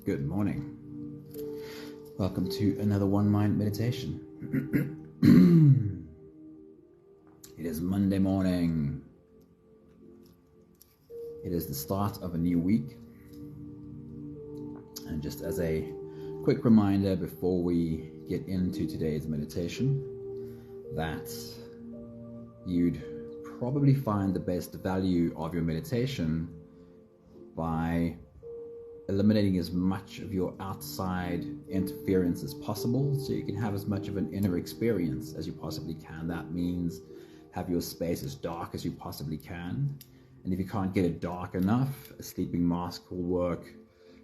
Good morning. Welcome to another One Mind meditation. It is Monday morning. It is the start of a new week. And just as a quick reminder before we get into today's meditation, that you'd probably find the best value of your meditation by eliminating as much of your outside interference as possible so you can have as much of an inner experience as you possibly can. That means have your space as dark as you possibly can. And if you can't get it dark enough, a sleeping mask will work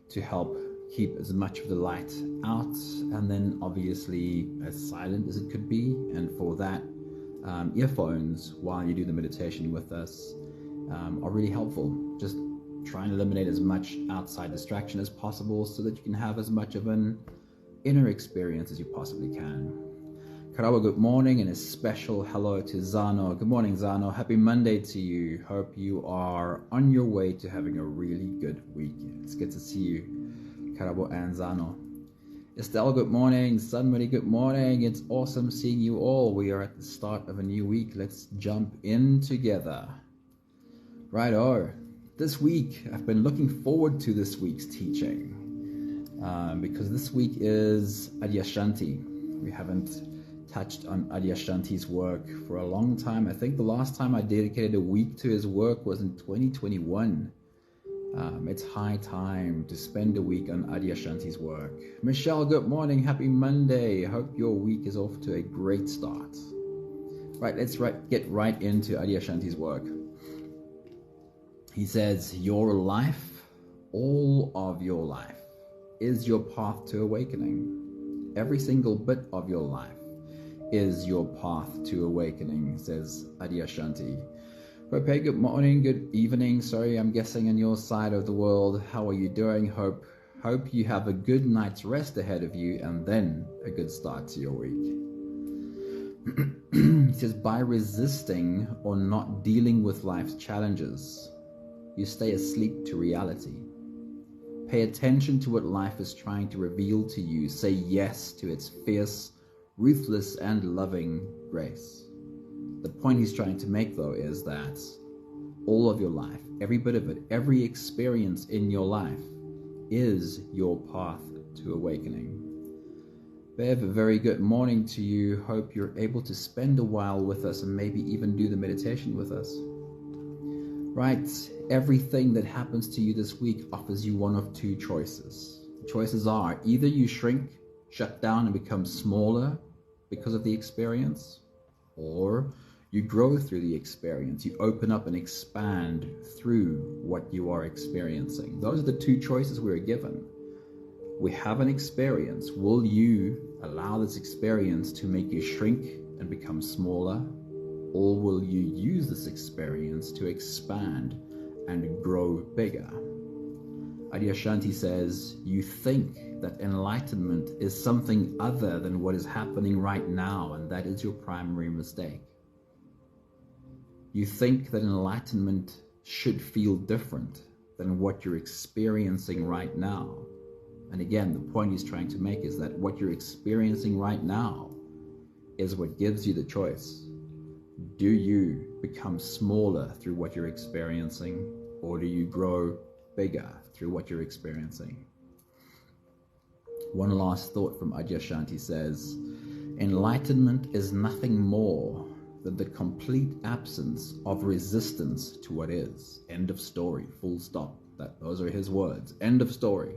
to help keep as much of the light out, and then obviously as silent as it could be. And for that, earphones while you do the meditation with us are really helpful. Just try and eliminate as much outside distraction as possible so that you can have as much of an inner experience as you possibly can. Karawa, good morning, and a special hello to Zano. Good morning, Zano. Happy Monday to you. Hope you are on your way to having a really good week. It's good to see you, Karawa and Zano. Estelle, good morning. Sunmari, good morning. It's awesome seeing you all. We are at the start of a new week. Let's jump in together. Righto. This week, I've been looking forward to this week's teaching because this week is Adyashanti. We haven't touched on Adyashanti's work for a long time. I think the last time I dedicated a week to his work was in 2021. It's high time to spend a week on Adyashanti's work. Michelle, good morning. Happy Monday. Hope your week is off to a great start. Right, let's get right into Adyashanti's work. He says, your life, all of your life, is your path to awakening. Every single bit of your life is your path to awakening, says Adyashanti. Hope, hey, good morning, good evening. Sorry, I'm guessing on your side of the world. How are you doing? Hope you have a good night's rest ahead of you and then a good start to your week. He says, by resisting or not dealing with life's challenges, you stay asleep to reality. Pay attention to what life is trying to reveal to you. Say yes to its fierce, ruthless, and loving grace. The point he's trying to make, though, is that all of your life, every bit of it, every experience in your life is your path to awakening. Bev, a very good morning to you. Hope you're able to spend a while with us and maybe even do the meditation with us. Right, everything that happens to you this week offers you one of two choices. The choices are either you shrink, shut down, and become smaller because of the experience, or you grow through the experience. You open up and expand through what you are experiencing. Those are the two choices we're given. We have an experience. Will you allow this experience to make you shrink and become smaller? Or will you use this experience to expand and grow bigger? Adyashanti says, you think that enlightenment is something other than what is happening right now, and that is your primary mistake. You think that enlightenment should feel different than what you're experiencing right now. And again, the point he's trying to make is that what you're experiencing right now is what gives you the choice. Do you become smaller through what you're experiencing, or do you grow bigger through what you're experiencing? One last thought from Adyashanti says, enlightenment is nothing more than the complete absence of resistance to what is. End of story, full stop. Those are his words. End of story.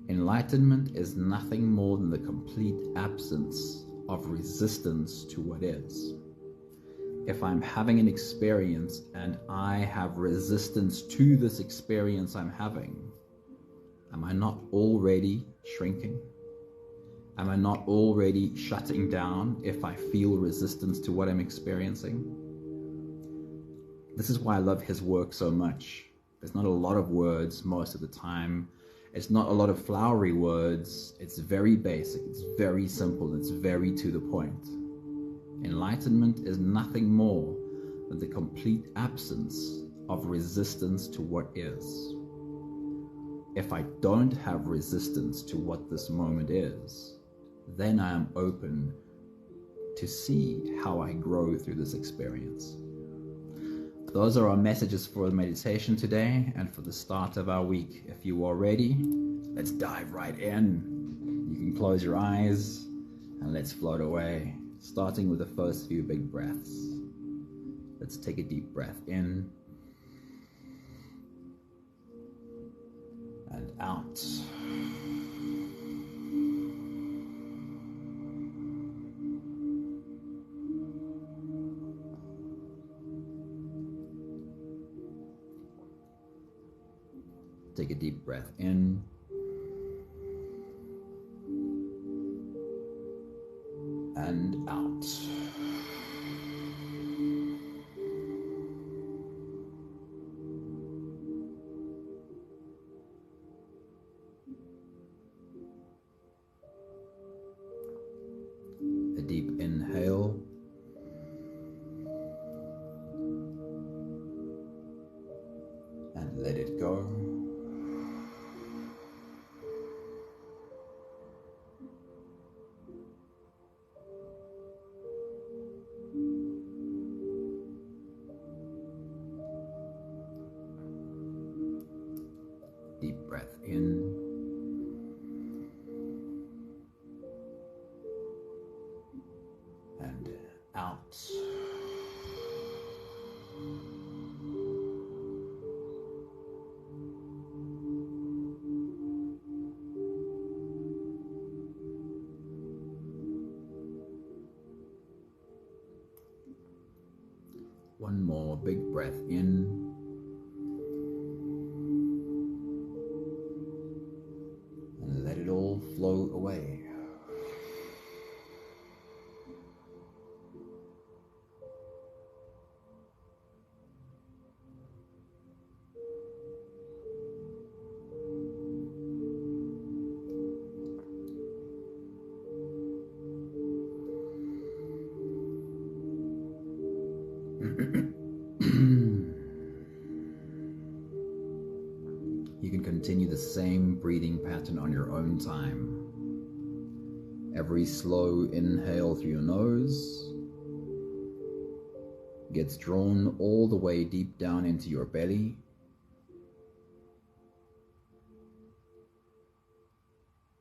Enlightenment is nothing more than the complete absence of resistance to what is. If I'm having an experience and I have resistance to this experience I'm having, am I not already shrinking? Am I not already shutting down if I feel resistance to what I'm experiencing? This is why I love his work so much. There's not a lot of words most of the time. It's not a lot of flowery words. It's very basic. It's very simple. It's very to the point. Enlightenment is nothing more than the complete absence of resistance to what is. if I don't have resistance to what this moment is, then I am open to see how I grow through this experience. Those are our messages for the meditation today and for the start of our week. If you are ready, let's dive right in. You can close your eyes and let's float away, starting with the first few big breaths. Let's take a deep breath in and out. Take a deep breath in and out. A deep inhale and let it go. Deep breath in and out. One more big breath in and let it all flow away. You can continue the same breathing pattern on your own time. Every slow inhale through your nose gets drawn all the way deep down into your belly.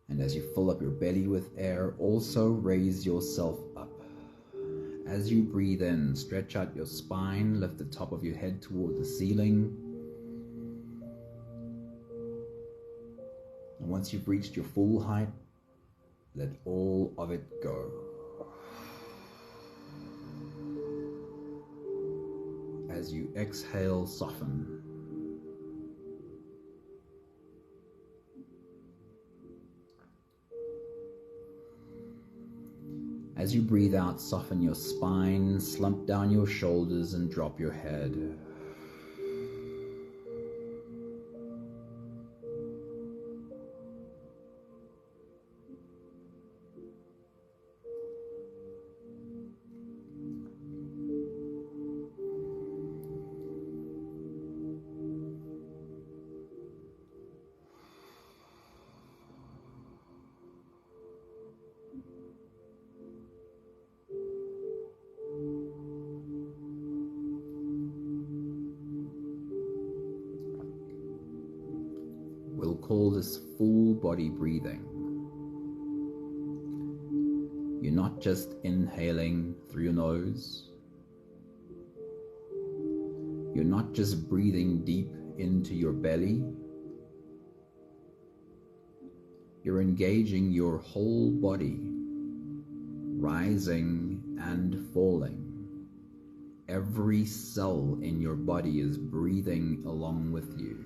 And as you fill up your belly with air, also raise yourself up. As you breathe in, stretch out your spine, lift the top of your head toward the ceiling. And once you've reached your full height, let all of it go. As you exhale, soften. As you breathe out, soften your spine, slump down your shoulders and drop your head. We'll call this full body breathing. You're not just inhaling through your nose. You're not just breathing deep into your belly. You're engaging your whole body, rising and falling. Every cell in your body is breathing along with you.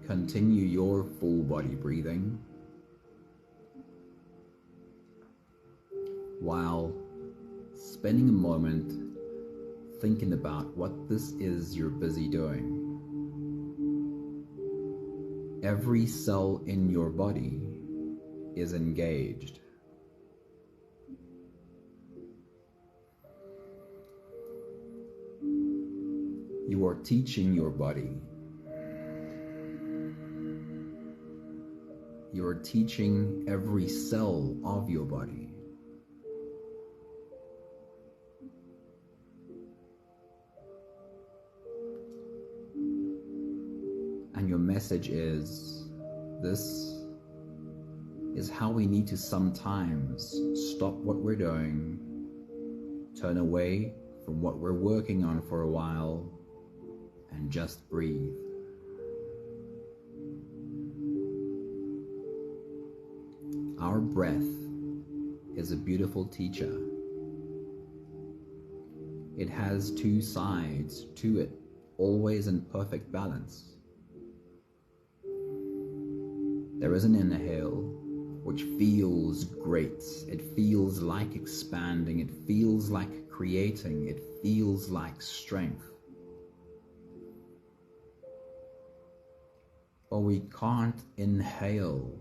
Continue your full body breathing while spending a moment thinking about what this is you're busy doing. Every cell in your body is engaged. You are teaching your body. You are teaching every cell of your body. And your message is, this is how we need to sometimes stop what we're doing, turn away from what we're working on for a while, and just breathe. Our breath is a beautiful teacher. It has two sides to it, always in perfect balance. There is an inhale, which feels great. It feels like expanding. It feels like creating. It feels like strength. But we can't inhale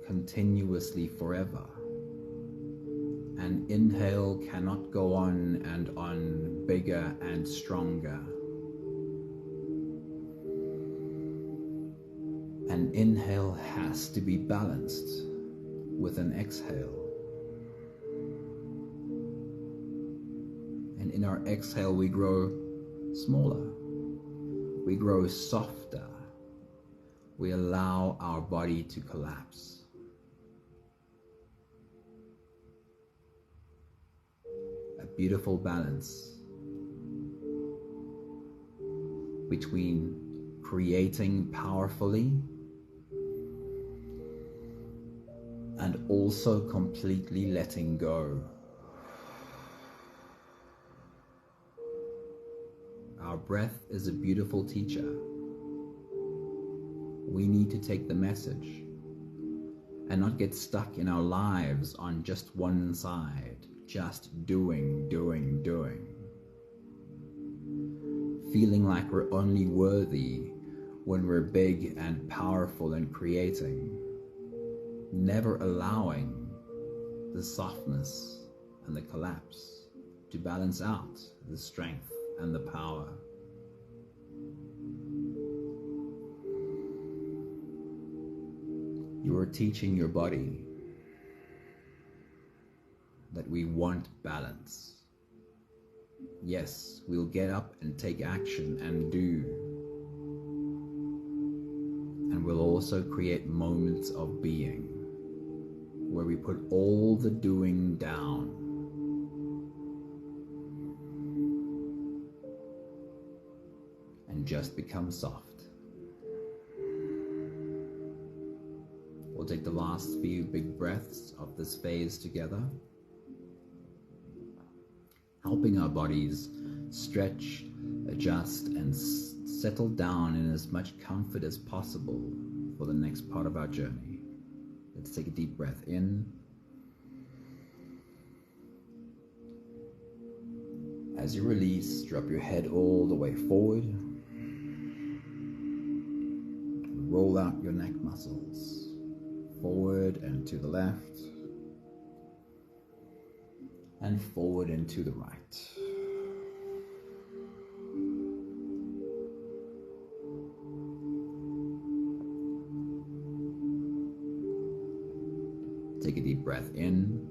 continuously forever. An inhale cannot go on and on, bigger and stronger. An inhale has to be balanced with an exhale. And in our exhale, we grow smaller. We grow softer. We allow our body to collapse. A beautiful balance between creating powerfully and also completely letting go. Our breath is a beautiful teacher. We need to take the message and not get stuck in our lives on just one side, just doing. Feeling like we're only worthy when we're big and powerful and creating, never allowing the softness and the collapse to balance out the strength and the power. You are teaching your body that we want balance. Yes, we'll get up and take action and do. And we'll also create moments of being where we put all the doing down and just become soft. We'll take the last few big breaths of this phase together, helping our bodies stretch, adjust, and settle down in as much comfort as possible for the next part of our journey. Let's take a deep breath in. As you release, drop your head all the way forward. Roll out your neck muscles. Forward and to the left, and forward and to the right. Take a deep breath in.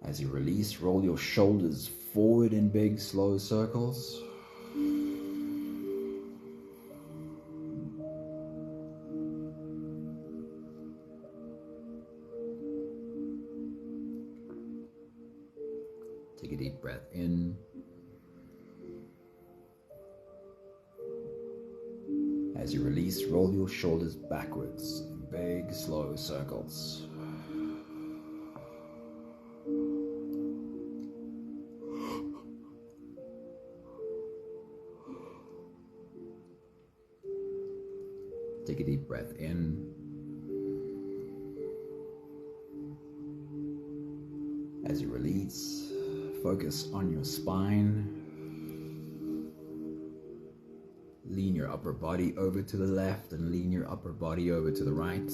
As you release, roll your shoulders forward in big, slow circles. Take a deep breath in. As you release, roll your shoulders backwards in big, slow circles. Take a deep breath in. As you release, focus on your spine. Lean your upper body over to the left and lean your upper body over to the right.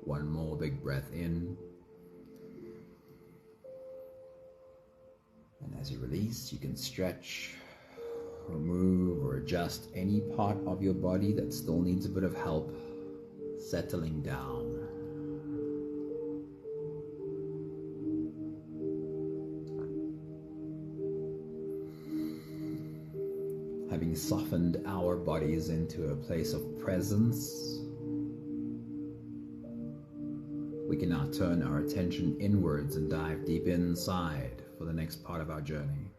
One more big breath in. And as you release, you can stretch, remove, or adjust any part of your body that still needs a bit of help settling down. Having softened our bodies into a place of presence, we can now turn our attention inwards and dive deep inside for the next part of our journey.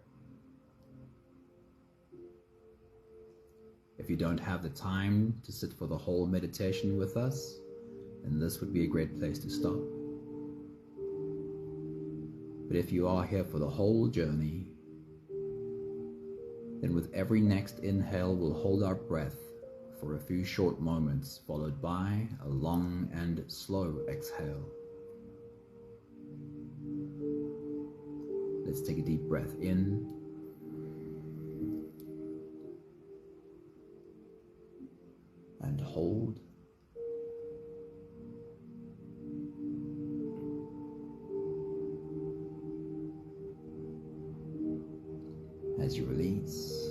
If you don't have the time to sit for the whole meditation with us, then this would be a great place to stop. But if you are here for the whole journey, then with every next inhale, we'll hold our breath for a few short moments, followed by a long and slow exhale. Let's take a deep breath in. And hold. As you release.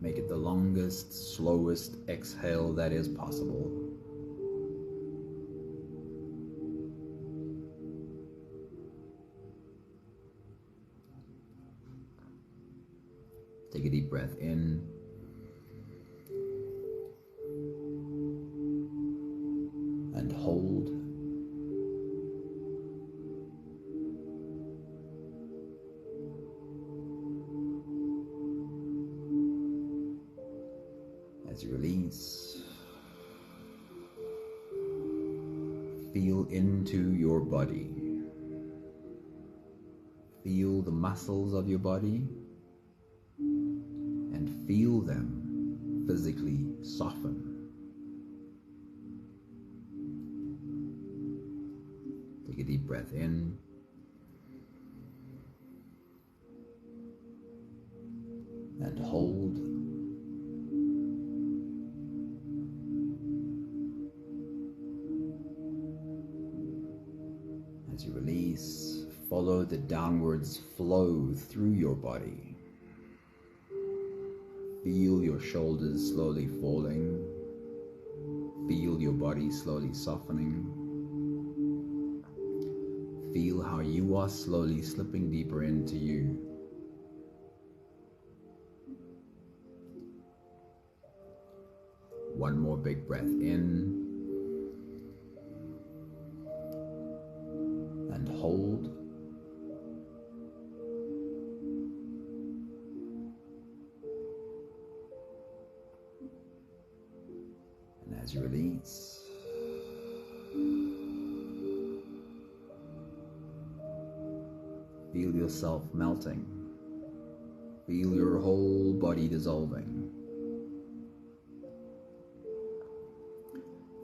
Make it the longest, slowest exhale that is possible. Take a deep breath in. And hold. As you release, feel into your body. Feel the muscles of your body and feel them physically soften. Take a deep breath in. And hold. As you release, follow the downwards flow through your body. Feel your shoulders slowly falling. Feel your body slowly softening. Feel how you are slowly slipping deeper into you. One more big breath in. And hold. And as you release, feel yourself melting. Feel your whole body dissolving.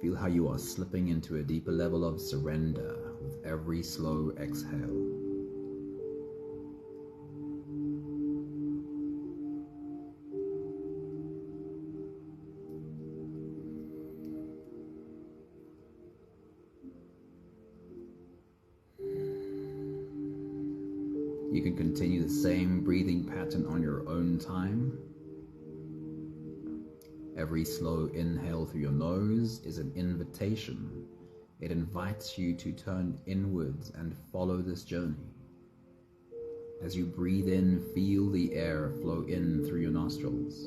Feel how you are slipping into a deeper level of surrender with every slow exhale. You can continue the same breathing pattern on your own time. Every slow inhale through your nose is an invitation. It invites you to turn inwards and follow this journey. As you breathe in, feel the air flow in through your nostrils.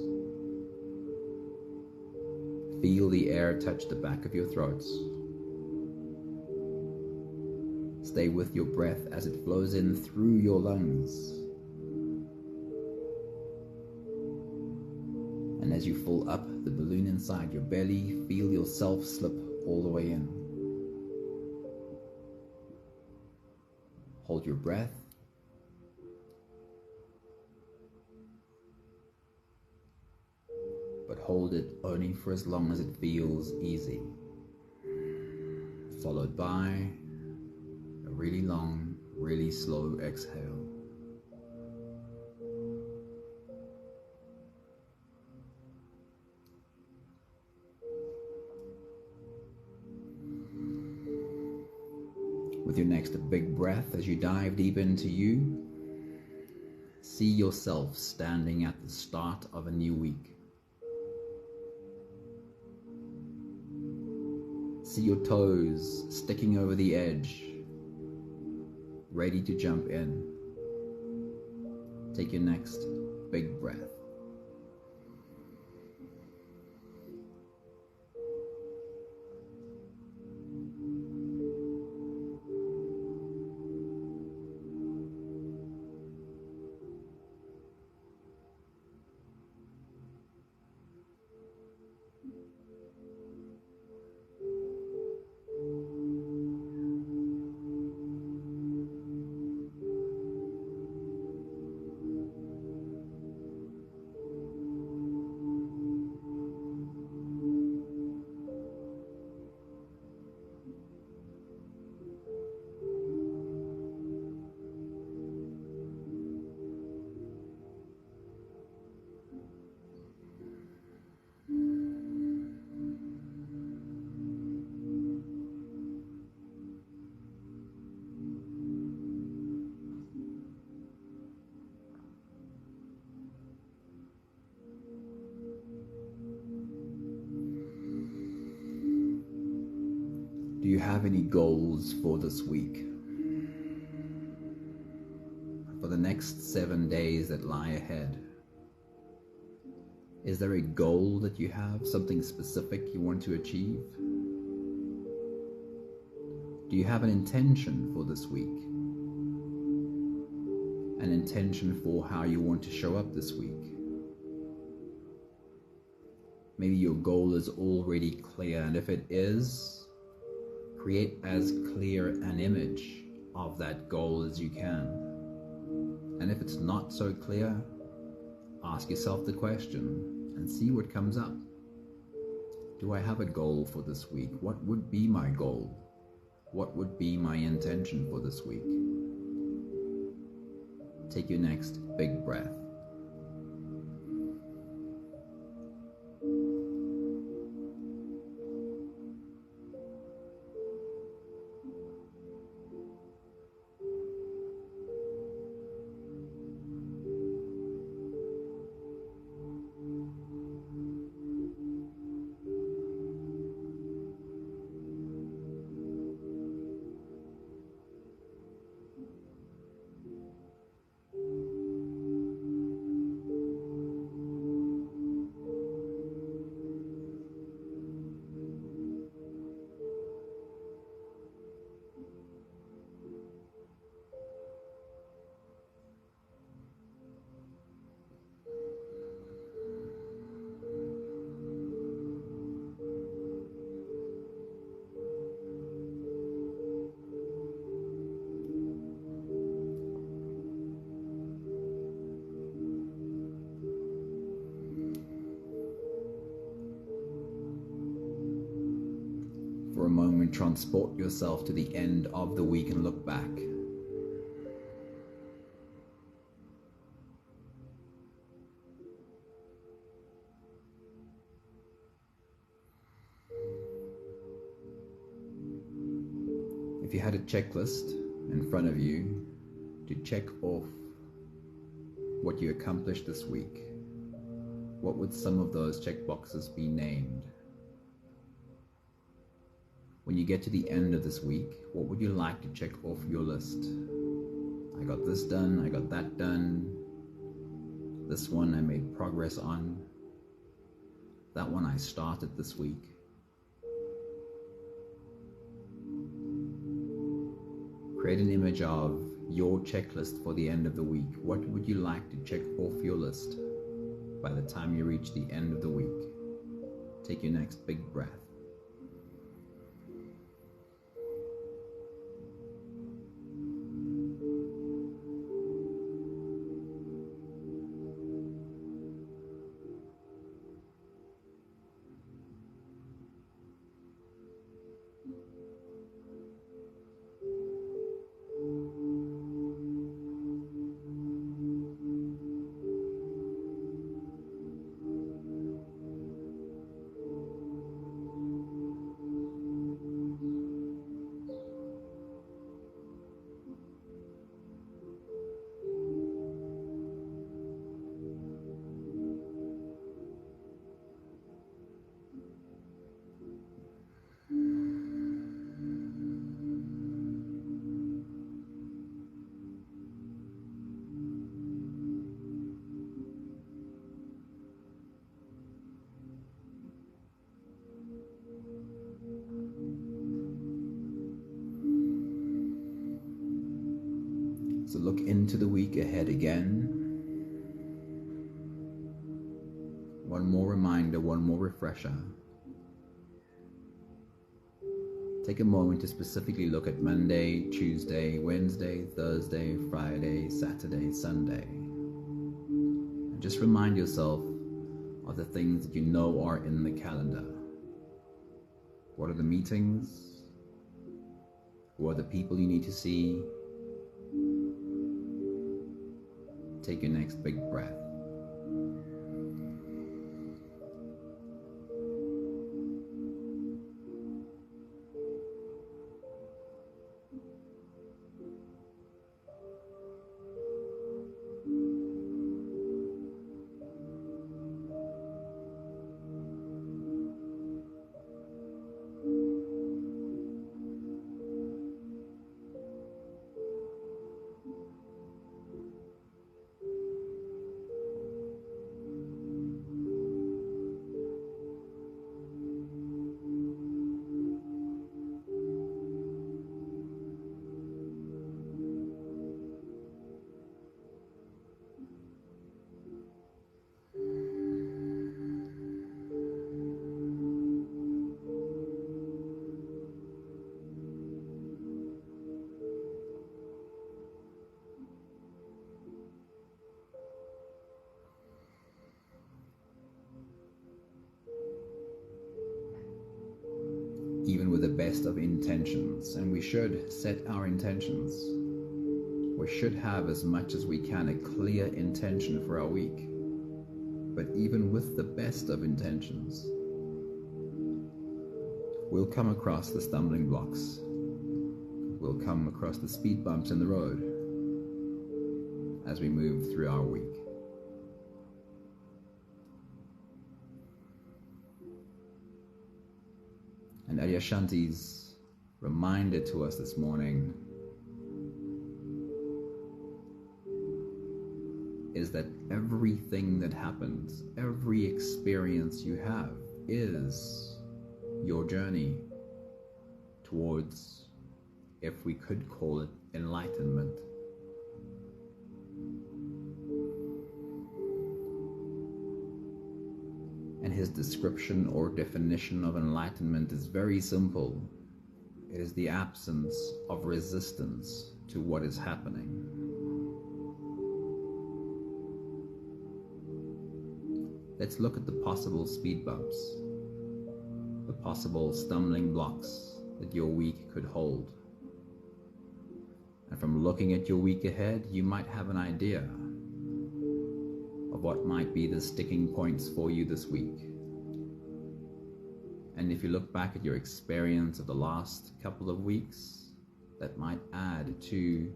Feel the air touch the back of your throat. Stay with your breath as it flows in through your lungs. And as you fill up the balloon inside your belly, feel yourself slip all the way in. Hold your breath. but hold it only for as long as it feels easy. Followed by a really long, really slow exhale. With your next big breath, as you dive deep into you, see yourself standing at the start of a new week. See your toes sticking over the edge, ready to jump in. Take your next big breath. Do you have any goals for this week? For the next 7 days that lie ahead? Is there a goal that you have, something specific you want to achieve? Do you have an intention for this week? An intention for how you want to show up this week? Maybe your goal is already clear, and if it is, create as clear an image of that goal as you can. And if it's not so clear, ask yourself the question and see what comes up. Do I have a goal for this week? What would be my goal? What would be my intention for this week? Take your next big breath. For a moment, transport yourself to the end of the week and look back. If you had a checklist in front of you to check off what you accomplished this week, what would some of those checkboxes be named? When you get to the end of this week, what would you like to check off your list? I got this done, I got that done. This one I made progress on. That one I started this week. Create an image of your checklist for the end of the week. What would you like to check off your list by the time you reach the end of the week? Take your next big breath. look into the week ahead again. One more reminder, one more refresher. Take a moment to specifically look at Monday, Tuesday, Wednesday, Thursday, Friday, Saturday, Sunday. And just remind yourself of the things that you know are in the calendar. What are the meetings? Who are the people you need to see? Take your next big breath. Even with the best of intentions, and we should set our intentions. We should have, as much as we can, a clear intention for our week. But even with the best of intentions, we'll come across the stumbling blocks. We'll come across the speed bumps in the road as we move through our week. And Adyashanti's reminder to us this morning is that everything that happens, every experience you have is your journey towards, if we could call it, enlightenment. And his description or definition of enlightenment is very simple. It is the absence of resistance to what is happening. Let's look at the possible speed bumps, the possible stumbling blocks that your week could hold. And from looking at your week ahead, you might have an idea of what might be the sticking points for you this week. And if you look back at your experience of the last couple of weeks, that might add to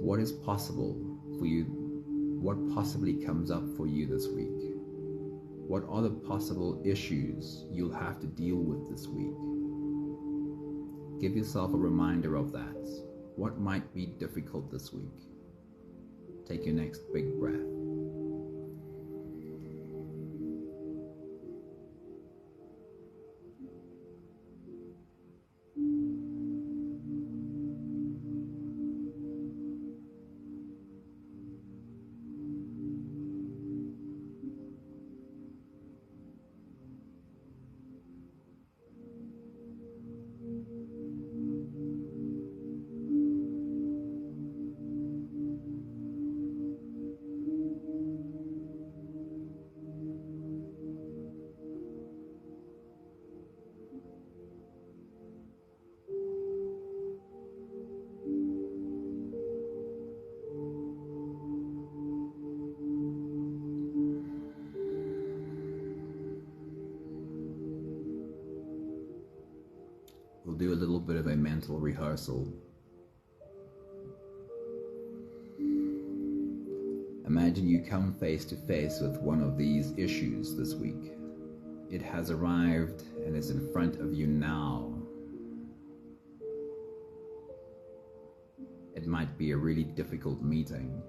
what is possible for you, what possibly comes up for you this week. What are the possible issues you'll have to deal with this week? Give yourself a reminder of that. What might be difficult this week? Take your next big breath. We'll do a little bit of a mental rehearsal. Imagine you come face to face with one of these issues this week. It has arrived and is in front of you now. It might be a really difficult meeting.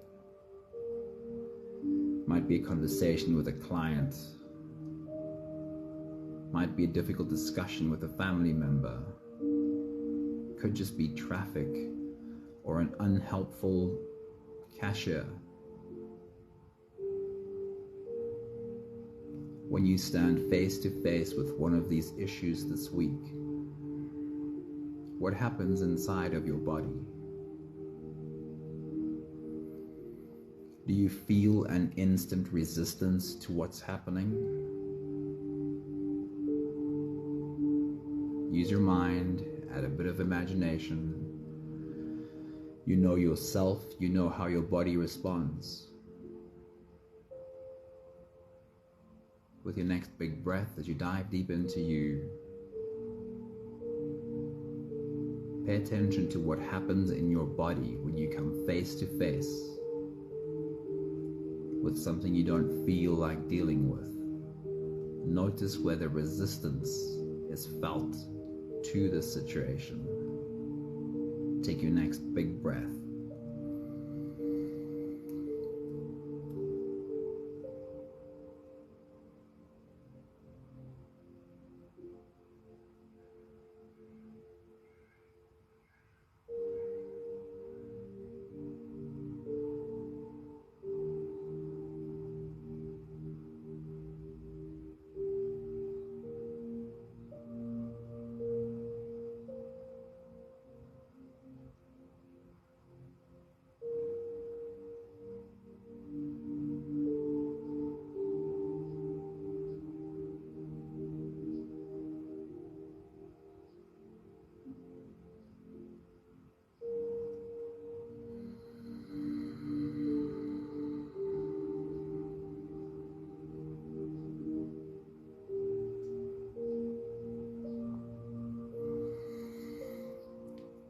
It might be a conversation with a client. It might be a difficult discussion with a family member. Could just be traffic or an unhelpful cashier. When you stand face to face with one of these issues this week, what happens inside of your body? Do you feel an instant resistance to what's happening? Use your mind, add a bit of imagination. You know yourself, you know how your body responds. With your next big breath, as you dive deep into you, pay attention to what happens in your body when you come face to face with something you don't feel like dealing with. Notice whether resistance is felt to this situation. Take your next big breath.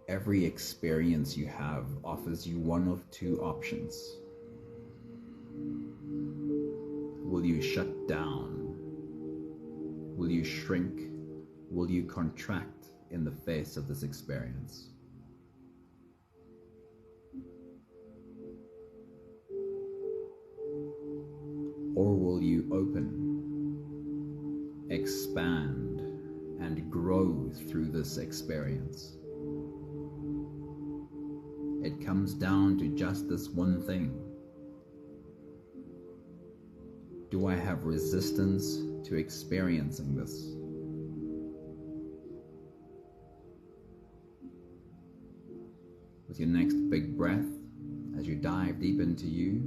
Every experience you have offers you one of two options. Will you shut down? Will you shrink? Will you contract in the face of this experience? Or will you open, expand, and grow through this experience? It comes down to just this one thing. Do I have resistance to experiencing this? With your next big breath, as you dive deep into you,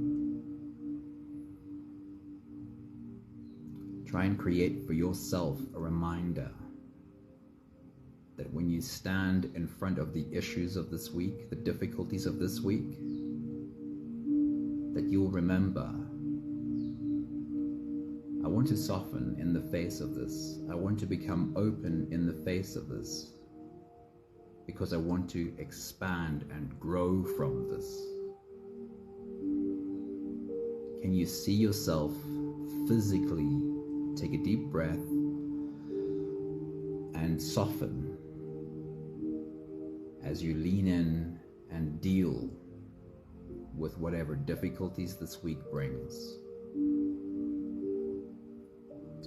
try and create for yourself a reminder that when you stand in front of the issues of this week, the difficulties of this week, that you'll remember, I want to soften in the face of this. I want to become open in the face of this, because I want to expand and grow from this. Can you see yourself physically take a deep breath and soften as you lean in and deal with whatever difficulties this week brings?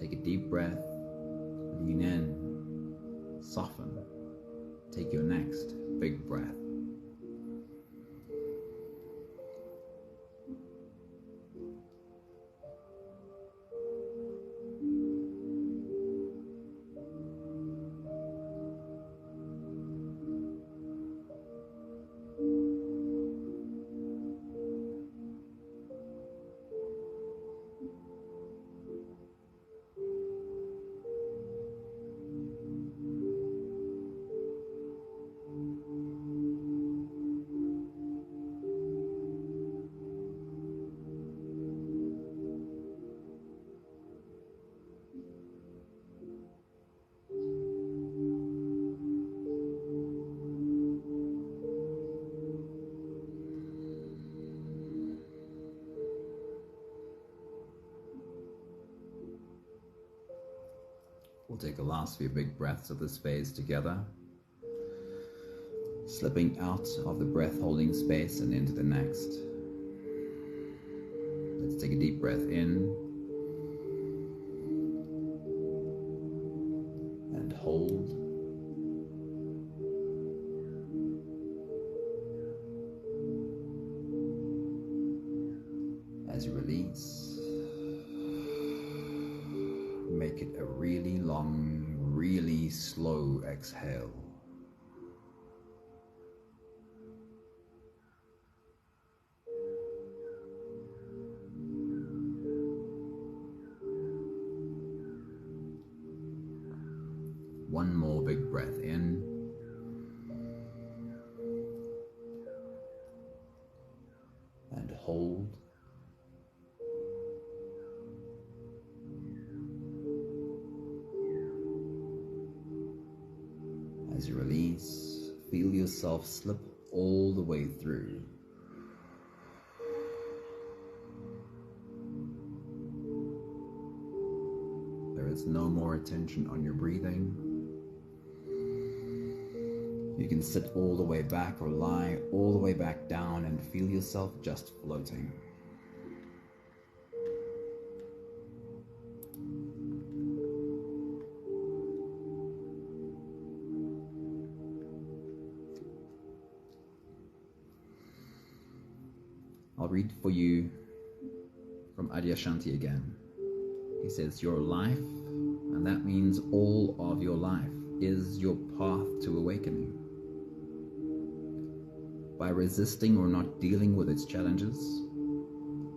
Take a deep breath, lean in, soften. Take your next big breath. We'll take the last few big breaths of this phase together, slipping out of the breath holding space and into the next. Let's take a deep breath in and hold. release. Make it a really long, really slow exhale. One more big breath in. And hold. As you release, feel yourself slip all the way through. There is no more attention on your breathing. You can sit all the way back or lie all the way back down and feel yourself just floating. I'll read for you from Adyashanti again. He says, your life, and that means all of your life, is your path to awakening. By resisting or not dealing with its challenges,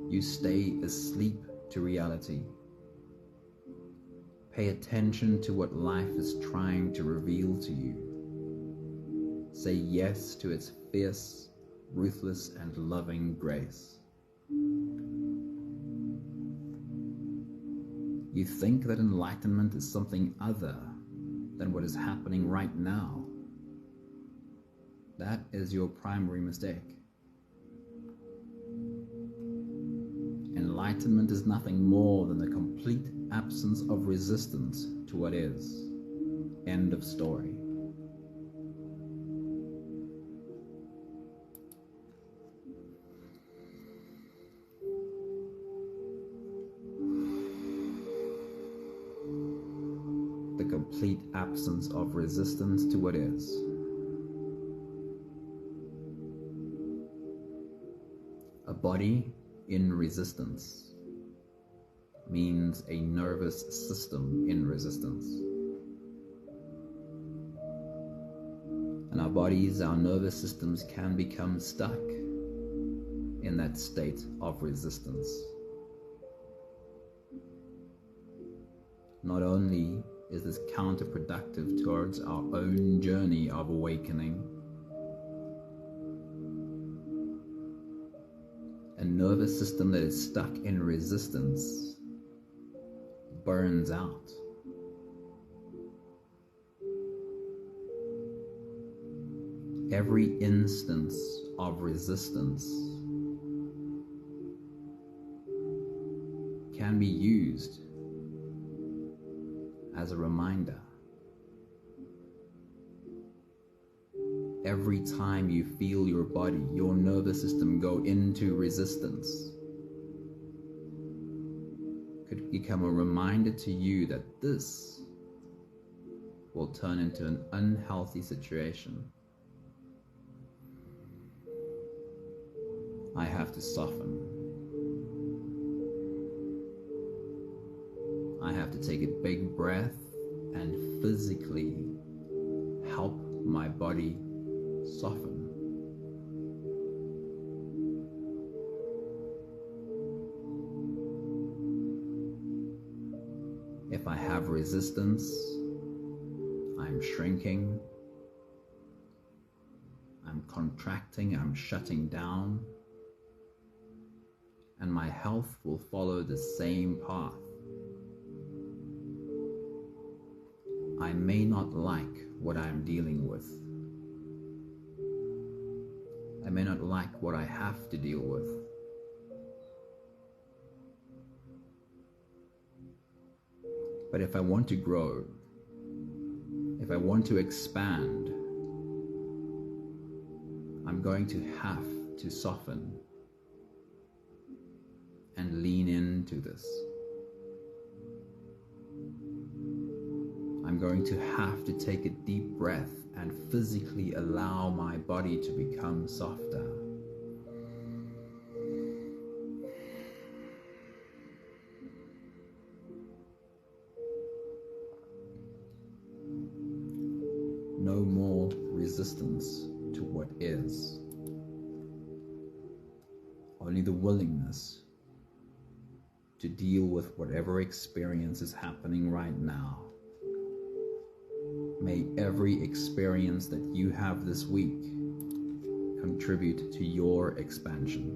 you stay asleep to reality. Pay attention to what life is trying to reveal to you. Say yes to its fierce, ruthless, and loving grace. You think that enlightenment is something other than what is happening right now. That is your primary mistake. Enlightenment is nothing more than the complete absence of resistance to what is. End of story. The complete absence of resistance to what is. A body in resistance means a nervous system in resistance. And our bodies, our nervous systems can become stuck in that state of resistance. Not only is this counterproductive towards our own journey of awakening, a nervous system that is stuck in resistance burns out. Every instance of resistance can be used as a reminder. Every time you feel your body, your nervous system go into resistance, could become a reminder to you that this will turn into an unhealthy situation. I have to soften. I have to take a big breath and physically help my body soften. If I have resistance, I'm shrinking, I'm contracting, I'm shutting down, and my health will follow the same path. I may not like what I'm dealing with. I may not like what I have to deal with. But if I want to grow, if I want to expand, I'm going to have to soften and lean into this. I'm going to have to take a deep breath and physically allow my body to become softer. no more resistance to what is. Only the willingness to deal with whatever experience is happening right now. May every experience that you have this week contribute to your expansion.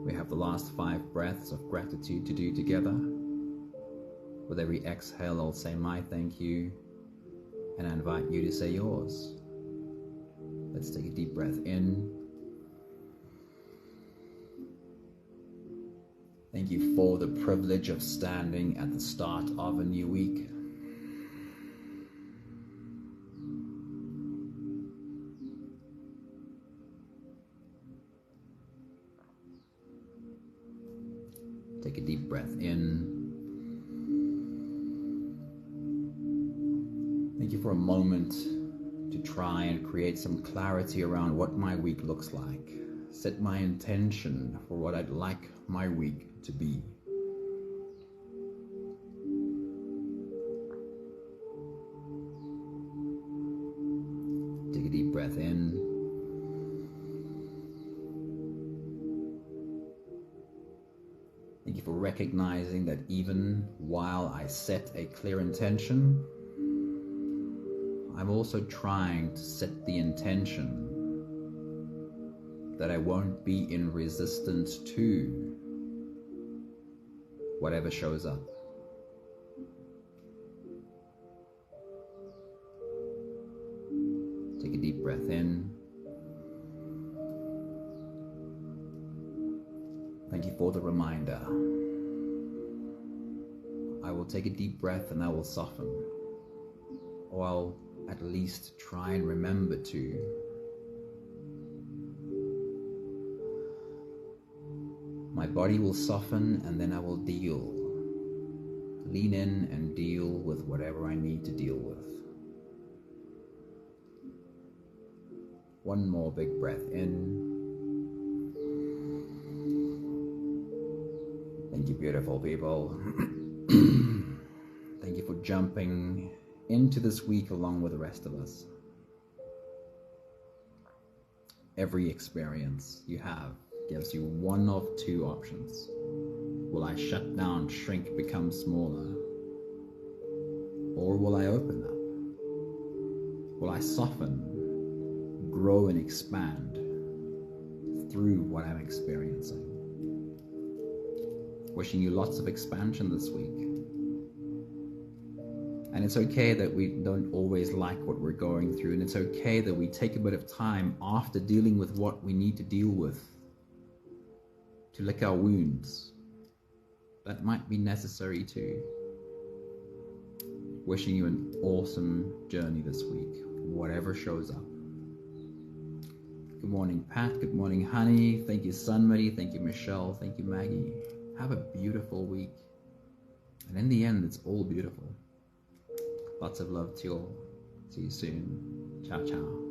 We have the last 5 breaths of gratitude to do together. With every exhale, I'll say my thank you, and I invite you to say yours. Let's take a deep breath in. Thank you for the privilege of standing at the start of a new week. Take a deep breath in. Thank you for a moment to try and create some clarity around what my week looks like. Set my intention for what I'd like my week to be. Take a deep breath in. Thank you for recognizing that even while I set a clear intention, I'm also trying to set the intention that I won't be in resistance to whatever shows up. Take a deep breath in. Thank you for the reminder. I will take a deep breath and I will soften, or I'll at least try and remember to. My body will soften and then I will lean in and deal with whatever I need to deal with. One more big breath in. Thank you, beautiful people. Thank you for jumping into this week along with the rest of us. Every experience you have gives you one of 2 options. Will I shut down, shrink, become smaller? Or will I open up? Will I soften, grow and expand through what I'm experiencing? Wishing you lots of expansion this week. And it's okay that we don't always like what we're going through, and it's okay that we take a bit of time after dealing with what we need to deal with to lick our wounds. That might be necessary too. Wishing you an awesome journey this week, whatever shows up. Good morning, Pat. Good morning, Honey. Thank you, Sunmary. Thank you, Michelle. Thank you, Maggie. Have a beautiful week. And in the end, it's all beautiful. Lots of love to you all. See you soon. Ciao, ciao.